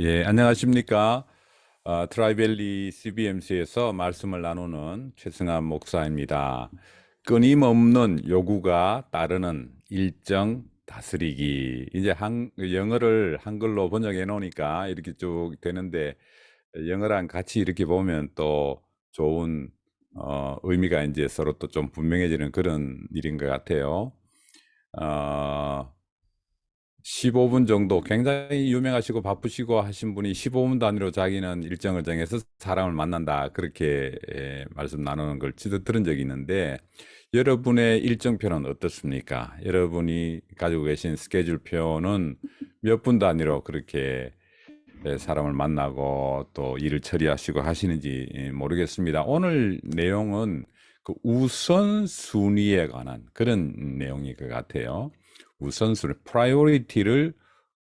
예, 안녕하십니까. 트라이밸리 CBMC에서 말씀을 나누는 최승환 목사입니다. 끊임없는 요구가 따르는 일정 다스리기. 이제 영어를 한글로 번역해 놓으니까 이렇게 쭉 되는데, 영어랑 같이 이렇게 보면 또 좋은, 의미가 이제 서로 또 좀 분명해지는 그런 일인 것 같아요. 어, 15분 정도 굉장히 유명하시고 바쁘시고 하신 분이 15분 단위로 자기는 일정을 정해서 사람을 만난다. 그렇게 말씀 나누는 걸 들은 적이 있는데 여러분의 일정표는 어떻습니까? 여러분이 가지고 계신 스케줄표는 몇 분 단위로 그렇게 사람을 만나고 또 일을 처리하시고 하시는지 모르겠습니다. 오늘 내용은 그 우선순위에 관한 그런 내용일 것 같아요. 우선순위, 프라이오리티를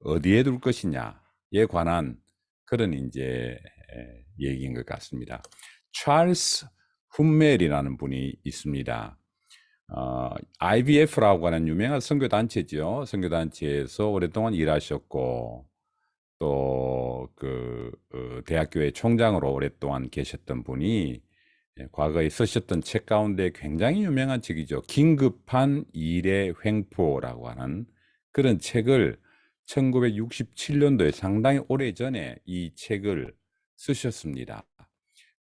어디에 둘 것이냐에 관한 그런 이제 얘기인 것 같습니다. 찰스 훈멜이라는 분이 있습니다. IBF라고 하는 유명한 선교단체죠. 선교단체에서 오랫동안 일하셨고 또 대학교의 총장으로 오랫동안 계셨던 분이 과거에 쓰셨던 책 가운데 굉장히 유명한 책이죠. 긴급한 일의 횡포라고 하는 그런 책을 1967년도에 상당히 오래전에 이 책을 쓰셨습니다.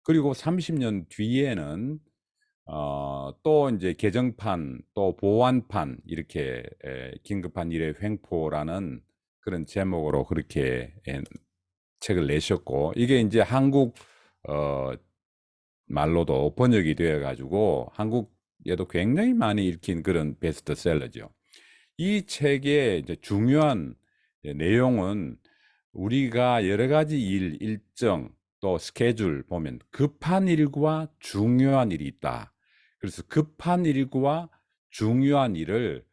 그리고 30년 뒤에는 또 이제 개정판, 또 보완판 이렇게 긴급한 일의 횡포라는 그런 제목으로 그렇게 책을 내셨고 이게 이제 한국 어, 말로도 번역이 되어 가지고 한국에도 굉장히 많이 읽힌 그런 베스트셀러죠. 이 책의 이제 중요한 내용은 우리가 여러 가지 일정 또 스케줄 보면 급한 일과 중요한 일이 있다. 그래서 급한 일과 중요한 일을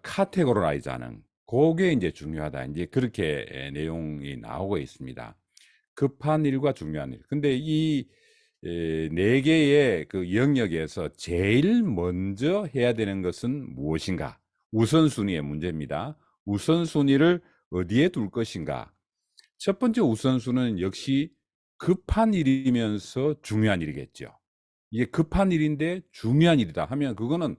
카테고라이즈 하는 그게 이제 중요하다. 이제 그렇게 내용이 나오고 있습니다. 급한 일과 중요한 일. 근데 이 네 개의 그 영역에서 제일 먼저 해야 되는 것은 무엇인가? 우선순위의 문제입니다. 우선순위를 어디에 둘 것인가? 첫 번째 우선순위는 역시 급한 일이면서 중요한 일이겠죠. 이게 급한 일인데 중요한 일이다 하면 그거는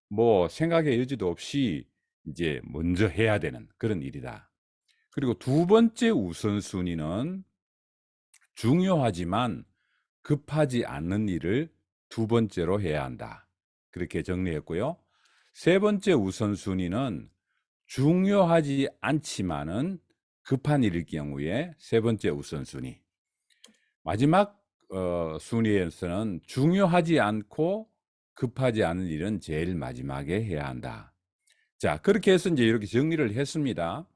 뭐 생각의 여지도 없이 이제 먼저 해야 되는 그런 일이다. 그리고 두 번째 우선순위는 중요하지만 급하지 않는 일을 두 번째로 해야 한다. 그렇게 정리했고요. 세 번째 우선순위는 중요하지 않지만은 급한 일일 경우에 세 번째 우선순위. 마지막 순위에서는 중요하지 않고 급하지 않은 일은 제일 마지막에 해야 한다. 자, 그렇게 해서 이제 이렇게 정리를 했습니다.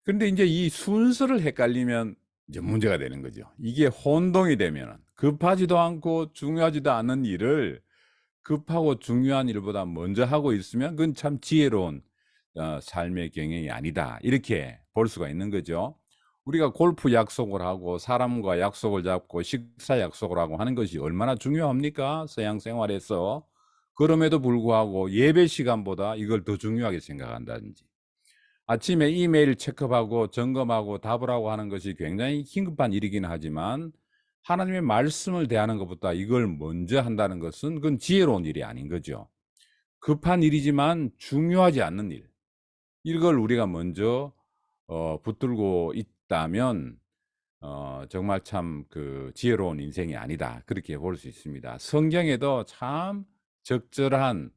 그런데 이제 이 순서를 헷갈리면 이제 문제가 되는 거죠. 이게 혼동이 되면 급하지도 않고 중요하지도 않은 일을 급하고 중요한 일보다 먼저 하고 있으면 그건 참 지혜로운 삶의 경영이 아니다. 이렇게 볼 수가 있는 거죠. 우리가 골프 약속을 하고 사람과 약속을 잡고 식사 약속을 하고 하는 것이 얼마나 중요합니까? 서양 생활에서. 그럼에도 불구하고 예배 시간보다 이걸 더 중요하게 생각한다든지. 아침에 이메일 체크하고 점검하고 답을 하고 하는 것이 굉장히 긴급한 일이긴 하지만 하나님의 말씀을 대하는 것보다 이걸 먼저 한다는 것은 그건 지혜로운 일이 아닌 거죠. 급한 일이지만 중요하지 않는 일. 이걸 우리가 먼저 붙들고 있다면 정말 참 그 지혜로운 인생이 아니다. 그렇게 볼 수 있습니다. 성경에도 참 적절한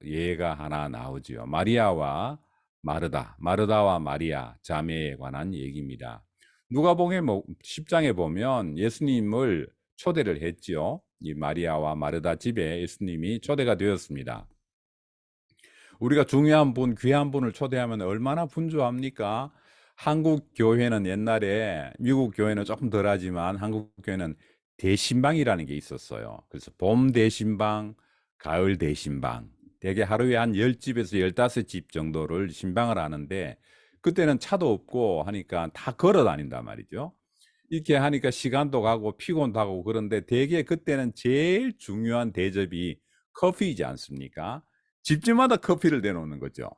예가 하나 나오지요. 마리아와 마르다, 마르다와 마리아 자매에 관한 얘기입니다. 누가복음 10장에 보면 예수님을 초대를 했지요. 이 마리아와 마르다 집에 예수님이 초대가 되었습니다. 우리가 중요한 분, 귀한 분을 초대하면 얼마나 분주합니까? 한국 교회는 옛날에 미국 교회는 조금 덜하지만 한국 교회는 대신방이라는 게 있었어요. 그래서 봄 대신방, 가을 대신방. 대개 하루에 한 10집에서 15집 정도를 신방을 하는데 그때는 차도 없고 하니까 다 걸어 다닌단 말이죠. 이렇게 하니까 시간도 가고 피곤도 하고 그런데 대개 그때는 제일 중요한 대접이 커피이지 않습니까? 집집마다 커피를 내놓는 거죠.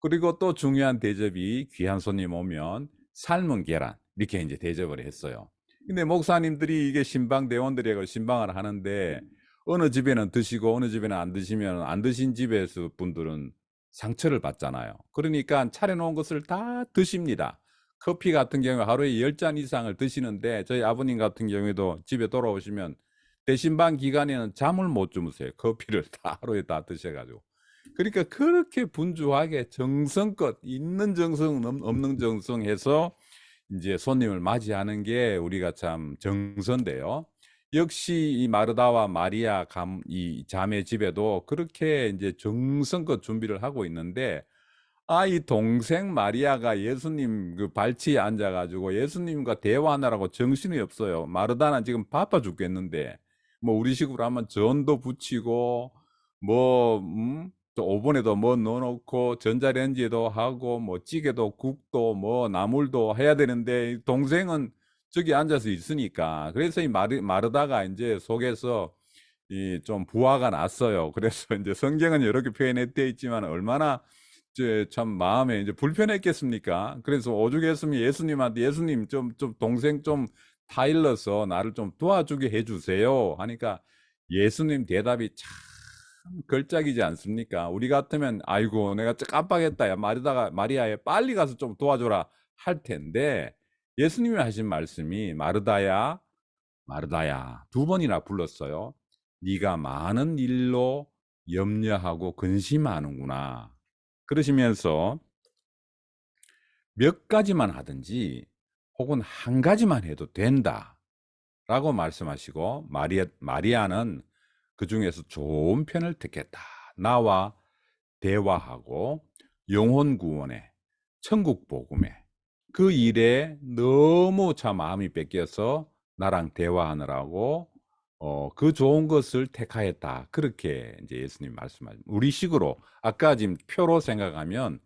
그리고 또 중요한 대접이 귀한 손님 오면 삶은 계란 이렇게 이제 대접을 했어요. 근데 목사님들이 이게 신방 대원들이고 신방을 하는데 어느 집에는 드시고 어느 집에는 안 드시면 안 드신 집에서 분들은 상처를 받잖아요. 그러니까 차려놓은 것을 다 드십니다. 커피 같은 경우에 하루에 10잔 이상을 드시는데 저희 아버님 같은 경우에도 집에 돌아오시면 대신방 기간에는 잠을 못 주무세요. 커피를 다 하루에 다 드셔가지고. 그러니까 그렇게 분주하게 정성껏 있는 정성 없는 정성 해서 이제 손님을 맞이하는 게 우리가 참 정서인데요. 역시 이 마르다와 마리아 이 자매 집에도 그렇게 이제 정성껏 준비를 하고 있는데 이 동생 마리아가 예수님 그 발치에 앉아가지고 예수님과 대화하느라고 정신이 없어요. 마르다는 지금 바빠 죽겠는데, 뭐 우리식으로 하면 전도 붙이고, 뭐, 또 오븐에도 뭐 넣어놓고, 전자레인지에도 하고, 뭐 찌개도 국도 뭐 나물도 해야 되는데, 동생은 저기 앉아서 있으니까. 그래서 이 마르다가 이제 속에서 이 좀 부화가 났어요. 그래서 이제 성경은 이렇게 표현되어 있지만 얼마나 이제 참 마음에 이제 불편했겠습니까? 그래서 오죽했으면 예수님한테 예수님 좀 동생 좀 타일러서 나를 좀 도와주게 해주세요 하니까 예수님 대답이 참 걸작이지 않습니까? 우리 같으면 아이고 내가 깜빡했다 야 마리아야 빨리 가서 좀 도와줘라 할 텐데 예수님이 하신 말씀이 마르다야 마르다야 두 번이나 불렀어요. 네가 많은 일로 염려하고 근심하는구나. 그러시면서 몇 가지만 하든지 혹은 한 가지만 해도 된다 라고 말씀하시고 마리아는 그 중에서 좋은 편을 택했다. 나와 대화하고 영혼 구원에 천국 복음에 그 일에 너무 참 마음이 뺏겨서 나랑 대화하느라고 그 좋은 것을 택하였다. 그렇게 이제 예수님 말씀하십니다. 우리식으로 아까 지금 표로 생각하면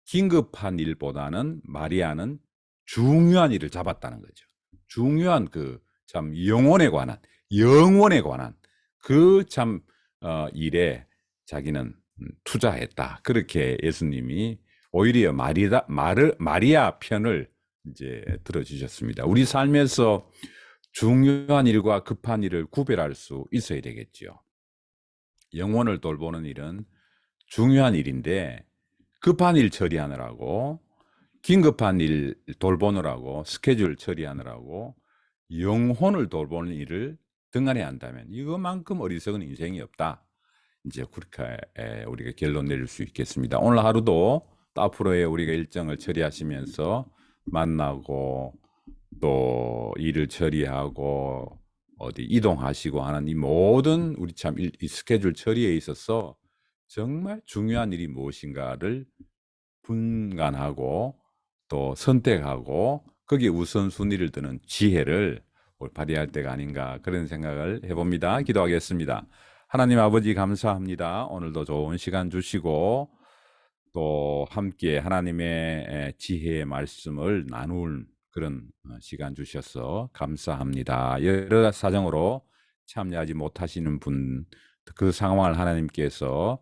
긴급한 일보다는 마리아는 중요한 일을 잡았다는 거죠. 중요한 그 참 영혼에 관한 그 참 일에 자기는 투자했다. 그렇게 예수님이 오히려 마리아 편을 이제 들어주셨습니다. 우리 삶에서 중요한 일과 급한 일을 구별할 수 있어야 되겠죠. 영혼을 돌보는 일은 중요한 일인데 급한 일 처리하느라고 긴급한 일 돌보느라고 스케줄 처리하느라고 영혼을 돌보는 일을 등한히 한다면 이것만큼 어리석은 인생이 없다. 이제 그렇게 우리가 결론 내릴 수 있겠습니다. 오늘 하루도 또 앞으로의 우리가 일정을 처리하시면서 만나고 또 일을 처리하고 어디 이동하시고 하는 이 모든 우리 참 이 스케줄 처리에 있어서 정말 중요한 일이 무엇인가를 분간하고 또 선택하고 거기에 우선순위를 두는 지혜를 발휘할 때가 아닌가 그런 생각을 해봅니다. 기도하겠습니다. 하나님 아버지 감사합니다. 오늘도 좋은 시간 주시고 또 함께 하나님의 지혜의 말씀을 나눌 그런 시간 주셔서 감사합니다. 여러 사정으로 참여하지 못하시는 분, 그 상황을 하나님께서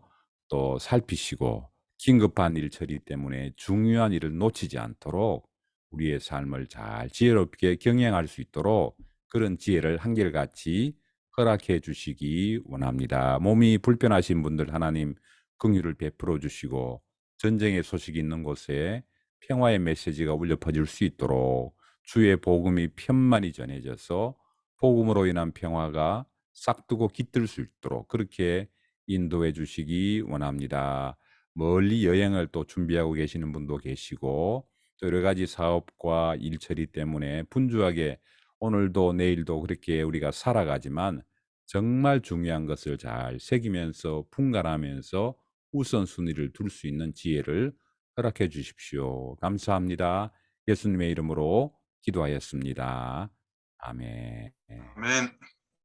또 살피시고 긴급한 일 처리 때문에 중요한 일을 놓치지 않도록 우리의 삶을 잘 지혜롭게 경영할 수 있도록 그런 지혜를 한결같이 허락해 주시기 원합니다. 몸이 불편하신 분들 하나님 긍휼을 베풀어 주시고 전쟁의 소식이 있는 곳에 평화의 메시지가 울려 퍼질 수 있도록 주의 복음이 편만히 전해져서 복음으로 인한 평화가 싹트고 깃들 수 있도록 그렇게 인도해 주시기 원합니다. 멀리 여행을 또 준비하고 계시는 분도 계시고 또 여러 가지 사업과 일 처리 때문에 분주하게 오늘도 내일도 그렇게 우리가 살아가지만 정말 중요한 것을 잘 새기면서 분간하면서 우선순위를 둘 수 있는 지혜를 허락해 주십시오. 감사합니다. 예수님의 이름으로 기도하였습니다. 아멘. 아멘.